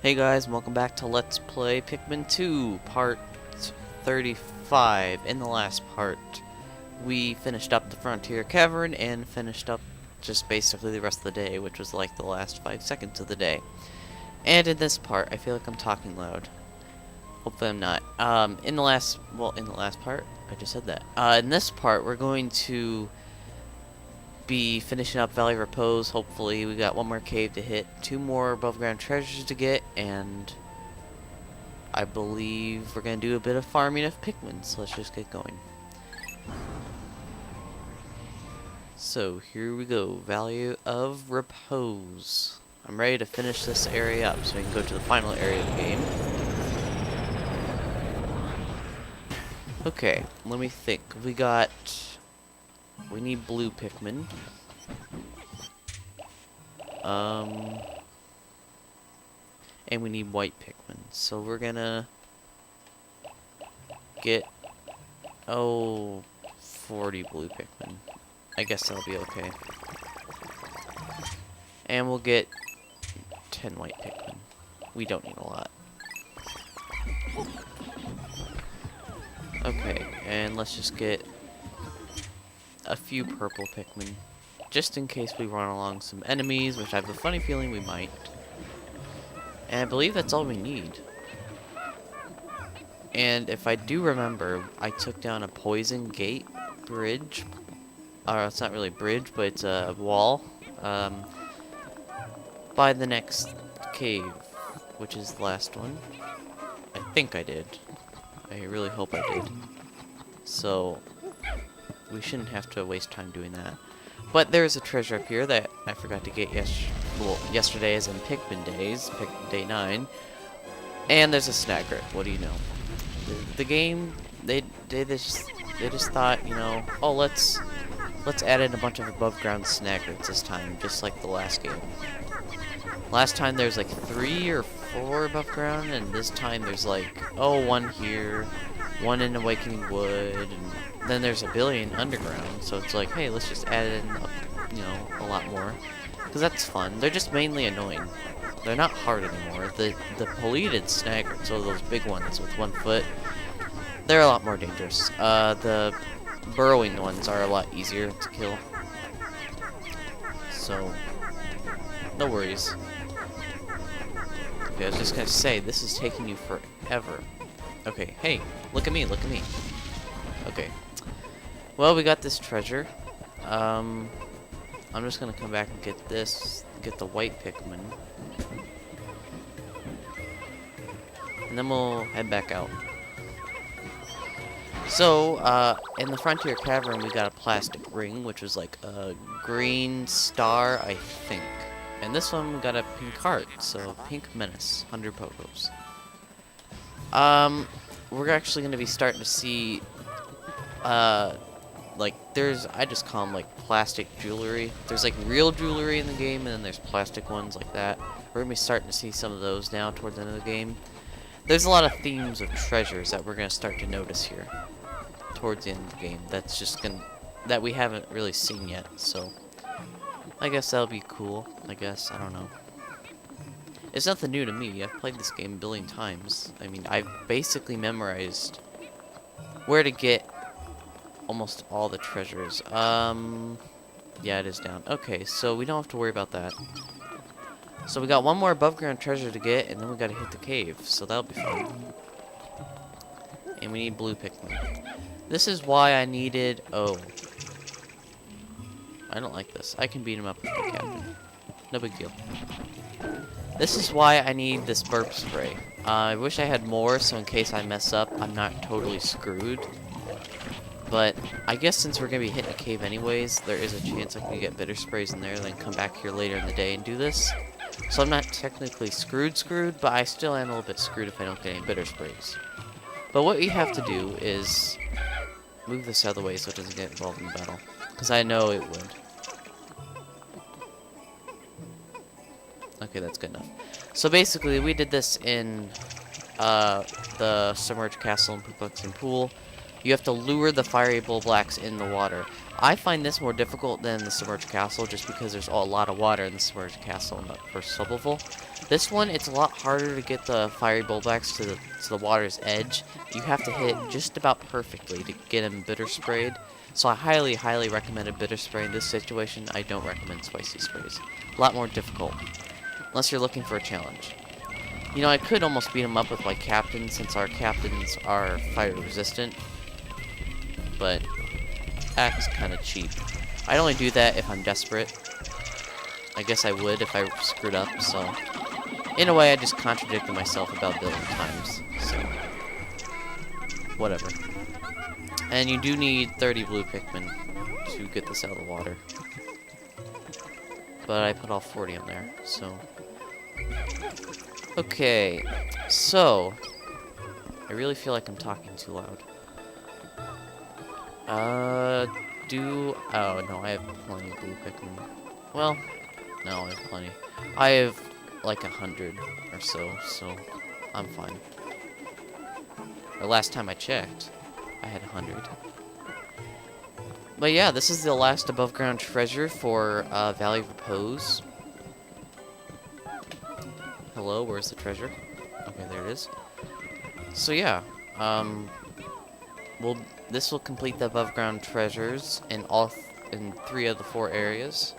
Hey guys, welcome back to Let's Play Pikmin 2, part 35. In the last part, we finished up the Frontier Cavern and finished up just basically the rest of the day, which was like the last 5 seconds of the day. And in this part, I feel like I'm talking loud. Hopefully I'm not. In the last part, I just said that. In this part, we're going to be finishing up Valley of Repose. Hopefully we got one more cave to hit, 2 more above ground treasures to get, and I believe we're gonna do a bit of farming of Pikmin, so let's just get going. So here we go, Valley of Repose. I'm ready to finish this area up so we can go to the final area of the game. Okay, let me think. We need blue Pikmin. And we need white Pikmin. So we're gonna get 40 blue Pikmin. I guess that'll be okay. And we'll get 10 white Pikmin. We don't need a lot. Okay, and let's just get a few purple Pikmin, just in case we run along some enemies, which I have a funny feeling we might. And I believe that's all we need. And if I do remember, I took down a poison gate bridge. Or it's not really a bridge, but it's a wall. By the next cave, which is the last one. I think I did. I really hope I did. So we shouldn't have to waste time doing that. But there's a treasure up here that I forgot to get yesterday, as in Pikmin days, day 9. And there's a snagger. What do you know? The game, they just thought, you know, oh, let's add in a bunch of above ground snaggers this time, just like the last game. Last time there's like 3 or 4 above ground, and this time there's like, oh, 1 here, 1 in Awakening Wood, and then there's a billion underground. So it's like, hey, let's just add in, a lot more, because that's fun. They're just mainly annoying. They're not hard anymore. The polluted snaggers, so those big ones with 1 foot, they're a lot more dangerous. The burrowing ones are a lot easier to kill. So no worries. Okay, I was just gonna say, this is taking you forever. Okay, hey, look at me, look at me. Okay. Well, we got this treasure. I'm just gonna come back and get the white Pikmin. And then we'll head back out. So, in the Frontier Cavern, we got a plastic ring, which was like a green star, I think. And this one, we got a pink heart, so Pink Menace, 100 Pokos. We're actually going to be starting to see, I just call them, like, plastic jewelry. There's, like, real jewelry in the game, and then there's plastic ones like that. We're going to be starting to see some of those now towards the end of the game. There's a lot of themes of treasures that we're going to start to notice here towards the end of the game. That's just that we haven't really seen yet, so I guess that'll be cool. I don't know. It's nothing new to me. I've played this game a billion times. I mean, I've basically memorized where to get almost all the treasures. Yeah, it is down. Okay, so we don't have to worry about that. So we got 1 more above ground treasure to get, and then we gotta hit the cave, so that'll be fun. And we need blue Pikmin. This is why I needed... Oh. I don't like this. I can beat him up with the captain. No big deal. This is why I need this burp spray. I wish I had more, so in case I mess up, I'm not totally screwed. But I guess since we're going to be hitting a cave anyways, there is a chance I can get bitter sprays in there, then come back here later in the day and do this. So I'm not technically screwed, but I still am a little bit screwed if I don't get any bitter sprays. But what we have to do is move this out of the way so it doesn't get involved in the battle, because I know it would. Okay, that's good enough. So basically, we did this in the Submerged Castle and Perplexing Pool. You have to lure the fiery bullblacks in the water. I find this more difficult than the Submerged Castle, just because there's a lot of water in the Submerged Castle in the first sub-level. This one, it's a lot harder to get the fiery bullbacks to the water's edge. You have to hit just about perfectly to get them bitter sprayed. So I highly, highly recommend a bitter spray in this situation. I don't recommend spicy sprays. A lot more difficult, unless you're looking for a challenge. You know, I could almost beat them up with my captain, since our captains are fire resistant. But that's kind of cheap. I'd only do that if I'm desperate. I guess I would if I screwed up, so... In a way, I just contradicted myself about building times, so... Whatever. And you do need 30 blue Pikmin to get this out of the water. But I put all 40 in there, so... Okay, so... I really feel like I'm talking too loud. Oh, no, I have plenty of blue Pikmin. Well, no, I have plenty. I have like 100 or so I'm fine. Or last time I checked, I had 100. But yeah, this is the last above ground treasure for Valley of Repose. Hello, where's the treasure? Okay, there it is. So yeah, this will complete the above ground treasures in in 3 of the 4 areas.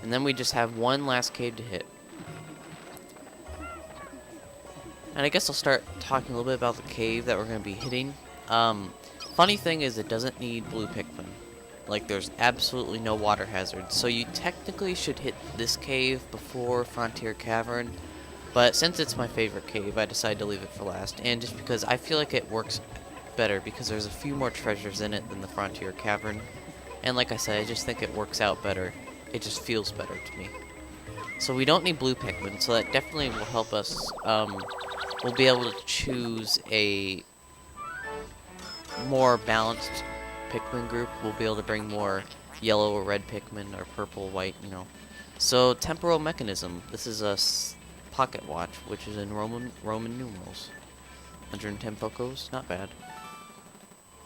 And then we just have one last cave to hit. And I guess I'll start talking a little bit about the cave that we're going to be hitting. Funny thing is, it doesn't need blue Pikmin. Like, there's absolutely no water hazards. So you technically should hit this cave before Frontier Cavern. But since it's my favorite cave, I decided to leave it for last. And just because I feel like it works better, because there's a few more treasures in it than the Frontier Cavern. And like I said, I just think it works out better. It just feels better to me. So we don't need blue Pikmin, so that definitely will help us. We'll be able to choose a more balanced Pikmin group. We'll be able to bring more yellow or red Pikmin, or purple, white, you know. So, temporal mechanism. This is a pocket watch, which is in Roman numerals. 110 Pocos, not bad.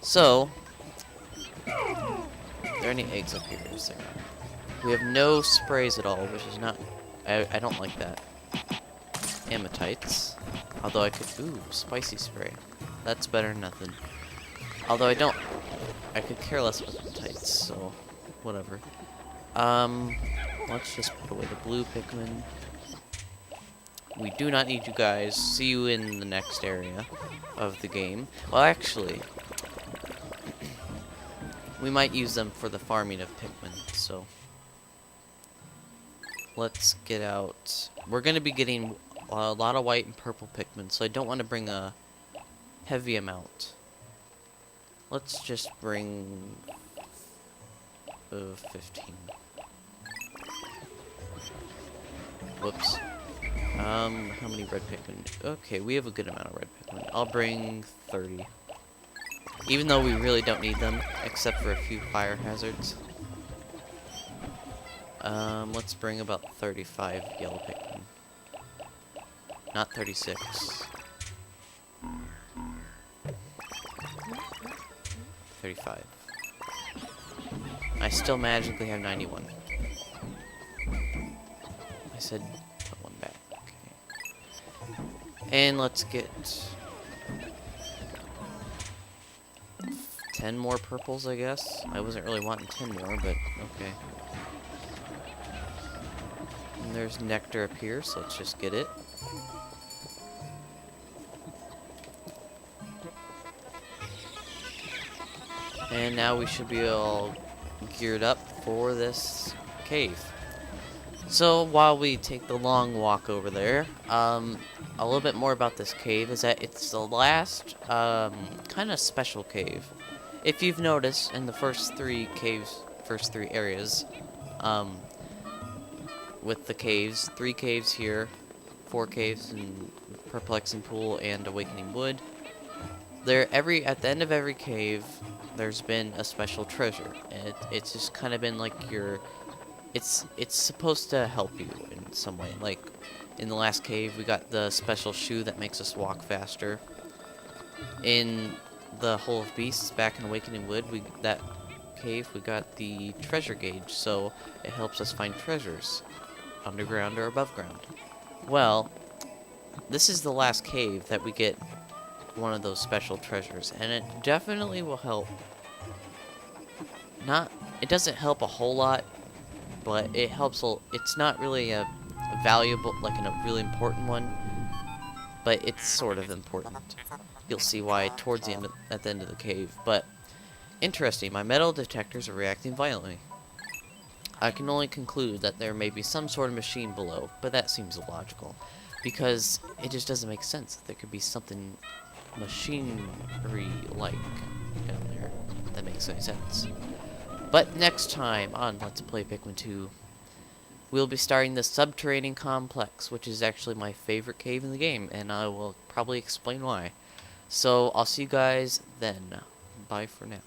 So, are there any eggs up here? Is there? We have no sprays at all, which is not... I don't like that. Amatites. Although I could... Ooh, spicy spray. That's better than nothing. Although I could care less about amatites, so... Whatever. Let's just put away the blue Pikmin. We do not need you guys. See you in the next area of the game. Well, actually... we might use them for the farming of Pikmin, so... Let's get out. We're going to be getting a lot of white and purple Pikmin, so I don't want to bring a heavy amount. Let's just bring 15. Whoops. How many red Pikmin? Okay, we have a good amount of red Pikmin. I'll bring 30. Even though we really don't need them, except for a few fire hazards. Let's bring about 35 yellow Pikmin. Not 36. 35. I still magically have 91. I said put one back. Okay. And let's get 10 more purples, I guess. I wasn't really wanting 10 more, but okay. And there's nectar up here, so let's just get it. And now we should be all geared up for this cave. So while we take the long walk over there, a little bit more about this cave is that it's the last kind of special cave. If you've noticed in the first 3 areas, with the caves, 3 caves here, 4 caves in Perplexing Pool and Awakening Wood. At the end of every cave, there's been a special treasure, and it's just kind of been like it's supposed to help you in some way. Like in the last cave, we got the special shoe that makes us walk faster. In the Hole of Beasts, back in Awakening Wood, that cave, we got the treasure gauge, so it helps us find treasures, underground or above ground. Well, this is the last cave that we get one of those special treasures, and it definitely will help. It doesn't help a whole lot, but it helps. It's not really a valuable, like a really important one, but it's sort of important. You'll see why towards the end, at the end of the cave. But interesting, my metal detectors are reacting violently. I can only conclude that there may be some sort of machine below, but that seems illogical, because it just doesn't make sense that there could be something machinery-like down there that makes any sense. But next time on Let's Play Pikmin 2, we'll be starting the subterranean complex, which is actually my favorite cave in the game, and I will probably explain why. So I'll see you guys then. Bye for now.